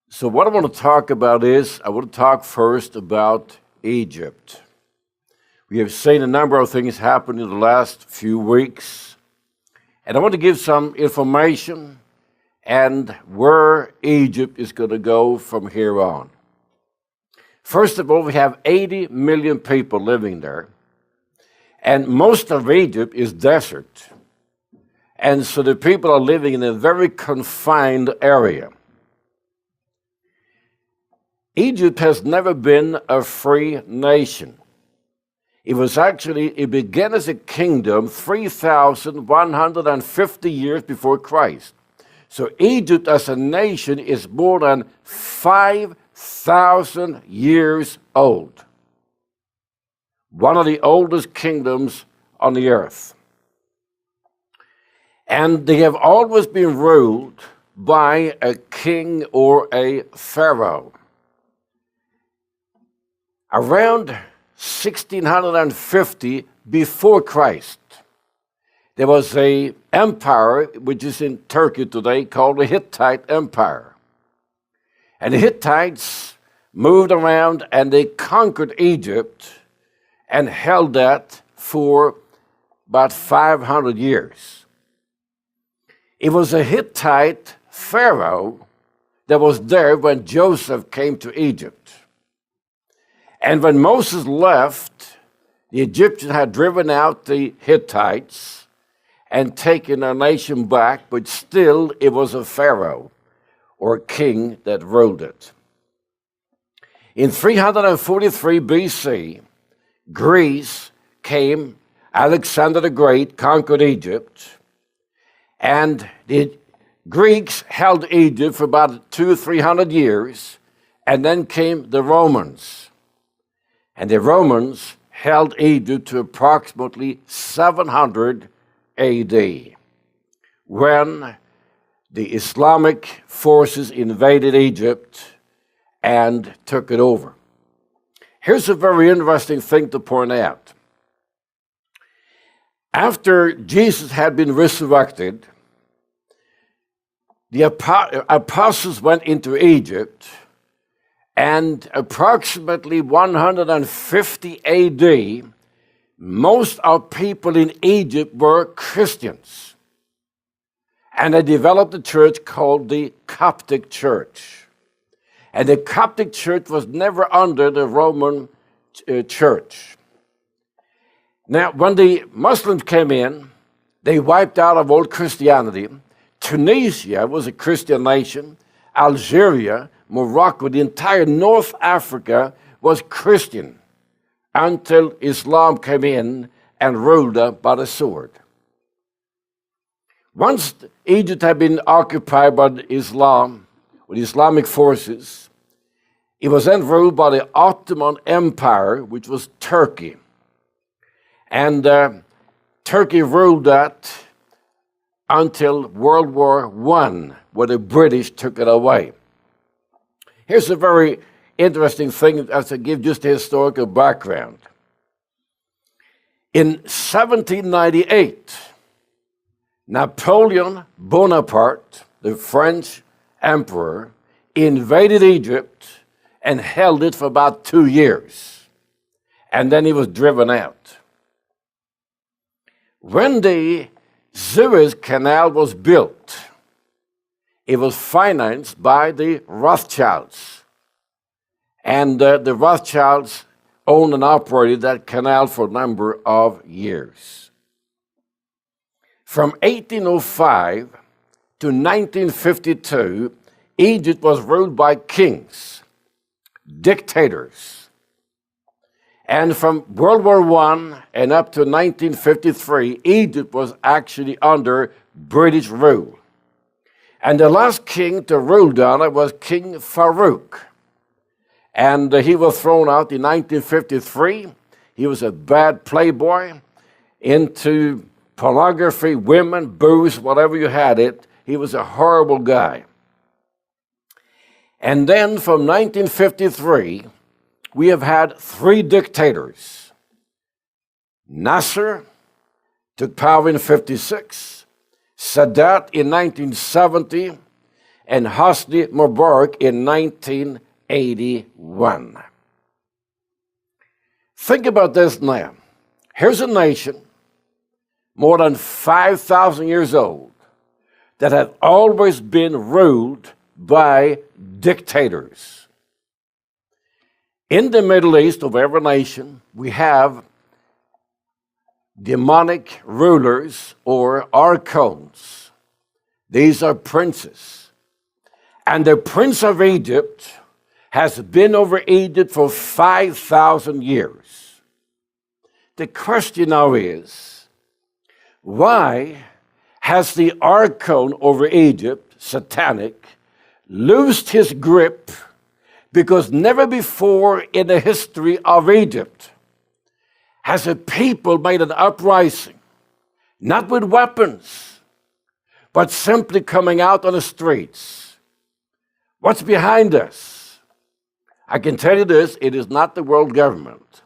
So what I want to talk about is, I want to talk first about Egypt. We have seen a number of things happen in the last few weeks, and I want to give some information and where Egypt is going to go from here on. First of all, we have 80 million people living there, and most of Egypt is desert. And so the people are living in a very confined area. Egypt has never been a free nation. It began as a kingdom 3,150 years before Christ. So Egypt as a nation is more than 5,000 years old. One of the oldest kingdoms on the earth. And they have always been ruled by a king or a pharaoh. Around 1650 before Christ, there was an empire which is in Turkey today called the Hittite Empire. And the Hittites moved around and they conquered Egypt and held that for about 500 years. It was a Hittite pharaoh that was there when Joseph came to Egypt. And when Moses left, the Egyptians had driven out the Hittites and taken their nation back, but still it was a pharaoh or king that ruled it. In 343 BC, Greece came, Alexander the Great conquered Egypt, and the Greeks held Egypt for about 200 or 300 years, and then came the Romans. And the Romans held Egypt to approximately 700 AD, when the Islamic forces invaded Egypt and took it over. Here's a very interesting thing to point out. After Jesus had been resurrected, the apostles went into Egypt, and approximately 150 AD, most of people in Egypt were Christians. And they developed a church called the Coptic Church. And the Coptic Church was never under the Roman Church. Now, when the Muslims came in, they wiped out of old Christianity. Tunisia was a Christian nation. Algeria, Morocco, the entire North Africa was Christian until Islam came in and ruled by the sword. Once Egypt had been occupied by Islam, with Islamic forces, it was then ruled by the Ottoman Empire, which was Turkey. And Turkey ruled that until World War I, where the British took it away. Here's a very interesting thing as to give just a historical background. In 1798, Napoleon Bonaparte, the French emperor, invaded Egypt and held it for about 2 years. And then he was driven out. When the Suez Canal was built, it was financed by the Rothschilds. And the Rothschilds owned and operated that canal for a number of years. From 1805 to 1952, Egypt was ruled by kings, dictators. And from World War I and up to 1953, Egypt was actually under British rule. And the last king to rule down it was King Farouk. And he was thrown out in 1953. He was a bad playboy, into pornography, women, booze, whatever you had it. He was a horrible guy. And then from 1953, we have had 3 dictators. Nasser took power in 1956, Sadat in 1970, and Hosni Mubarak in 1981. Think about this now. Here's a nation more than 5,000 years old that have always been ruled by dictators. In the Middle East, of every nation, we have demonic rulers or archons. These are princes. And the prince of Egypt has been over Egypt for 5,000 years. The question now is, why has the archon over Egypt, satanic, loosed his grip? Because never before in the history of Egypt has a people made an uprising, not with weapons, but simply coming out on the streets. What's behind us? I can tell you this, it is not the world government.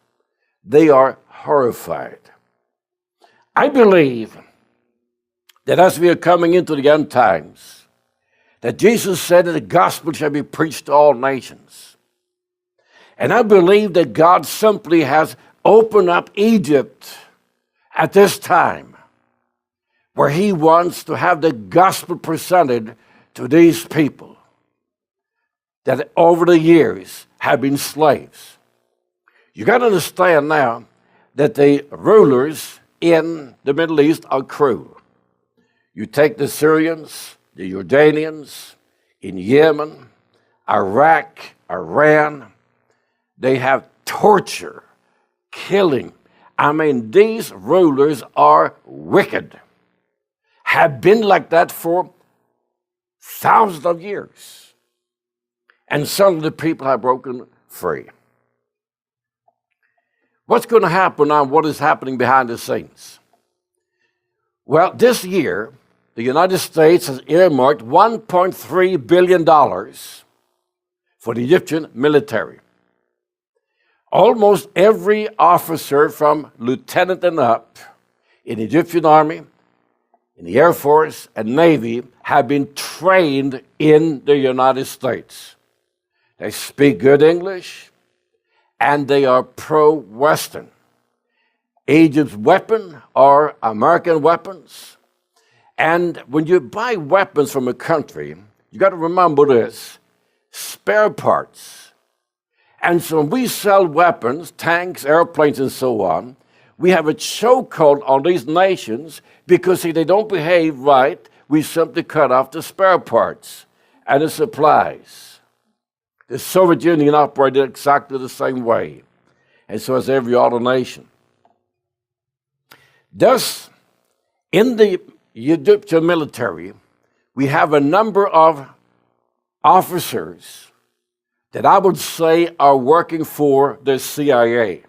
They are horrified. I believe that as we are coming into the end times, that Jesus said that the gospel shall be preached to all nations. And I believe that God simply has opened up Egypt at this time, where he wants to have the gospel presented to these people that over the years have been slaves. You got to understand now that the rulers in the Middle East are cruel. You take the Syrians, the Jordanians, in Yemen, Iraq, Iran, they have torture, killing. I mean, these rulers are wicked, have been like that for thousands of years. And some of the people have broken free. What's going to happen now? What is happening behind the scenes? Well, this year, the United States has earmarked $1.3 billion for the Egyptian military. Almost every officer from lieutenant and up in the Egyptian army, in the Air Force and Navy have been trained in the United States. They speak good English, and they are pro-Western. Egypt's weapons are American weapons. And when you buy weapons from a country, you got to remember this, spare parts. And so when we sell weapons, tanks, airplanes, and so on, we have a chokehold on these nations because if they don't behave right, we simply cut off the spare parts and the supplies. The Soviet Union operated exactly the same way, and so has every other nation. Thus, in the Egyptian military, we have a number of officers that I would say are working for the CIA.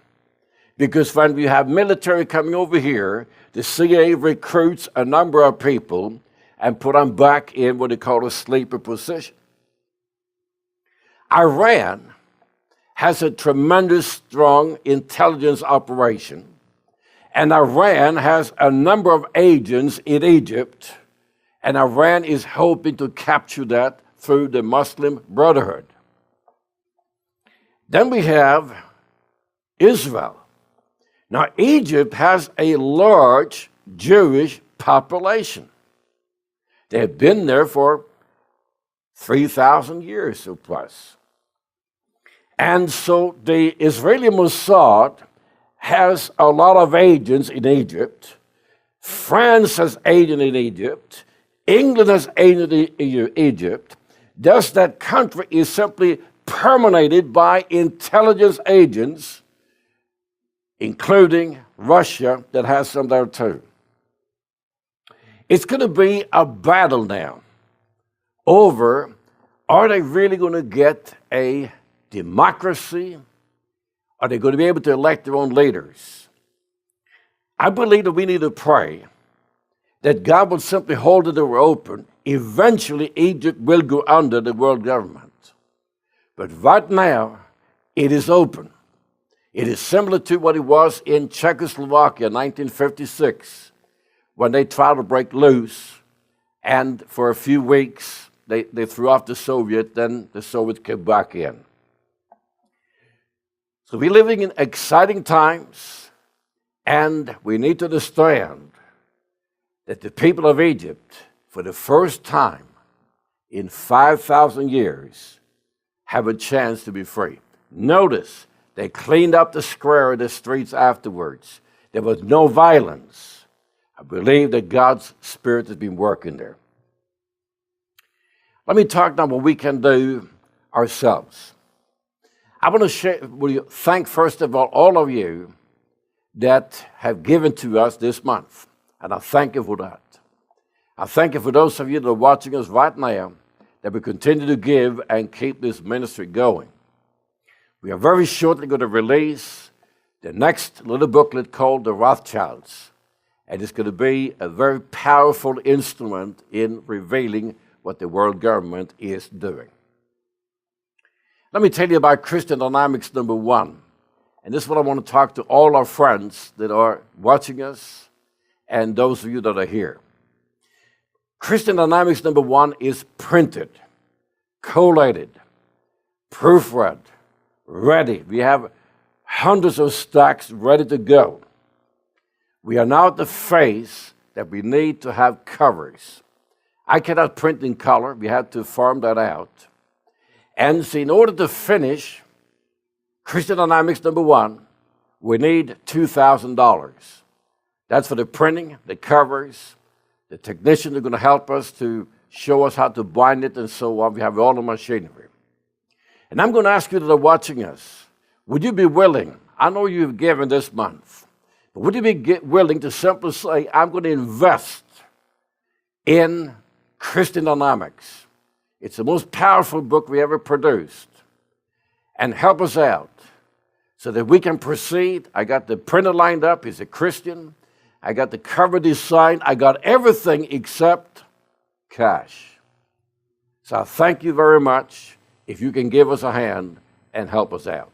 Because when we have military coming over here, the CIA recruits a number of people and put them back in what they call a sleeper position. Iran has a tremendous, strong intelligence operation, and Iran has a number of agents in Egypt, and Iran is hoping to capture that through the Muslim Brotherhood. Then we have Israel. Now, Egypt has a large Jewish population. They've been there for 3,000 years or plus. And so the Israeli Mossad has a lot of agents in Egypt. France has agents in Egypt. England has agents in Egypt. Thus, that country is simply permeated by intelligence agents, including Russia, that has some there too. It's going to be a battle now over, are they really going to get a democracy? Are they going to be able to elect their own leaders? I believe that we need to pray that God will simply hold the door open. Eventually, Egypt will go under the world government. But right now, it is open. It is similar to what it was in Czechoslovakia in 1956, when they tried to break loose, and for a few weeks, they threw off the Soviet, then the Soviets came back in. So we're living in exciting times, and we need to understand that the people of Egypt, for the first time in 5,000 years, have a chance to be free. Notice, they cleaned up the square of the streets afterwards. There was no violence. I believe that God's Spirit has been working there. Let me talk now what we can do ourselves. I want to share, thank first of all of you that have given to us this month. And I thank you for that. I thank you for those of you that are watching us right now, that we continue to give and keep this ministry going. We are very shortly going to release the next little booklet called The Rothschilds. And it's going to be a very powerful instrument in revealing what the world government is doing. Let me tell you about Christian Dynamics number 1. And this is what I want to talk to all our friends that are watching us and those of you that are here. Christian Dynamics number 1 is printed, collated, proofread, ready. We have hundreds of stacks ready to go. We are now at the phase that we need to have covers. I cannot print in color. We had to farm that out. And so in order to finish Christian Dynamics number 1, we need $2,000. That's for the printing, the covers, the technicians are going to help us to show us how to bind it and so on. We have all the machinery. And I'm going to ask you that are watching us, would you be willing, I know you've given this month, but would you be willing to simply say, I'm going to invest in Christian Dynamics? It's the most powerful book we ever produced. And help us out so that we can proceed. I got the printer lined up. He's a Christian. I got the cover design. I got everything except cash. So I thank you very much if you can give us a hand and help us out.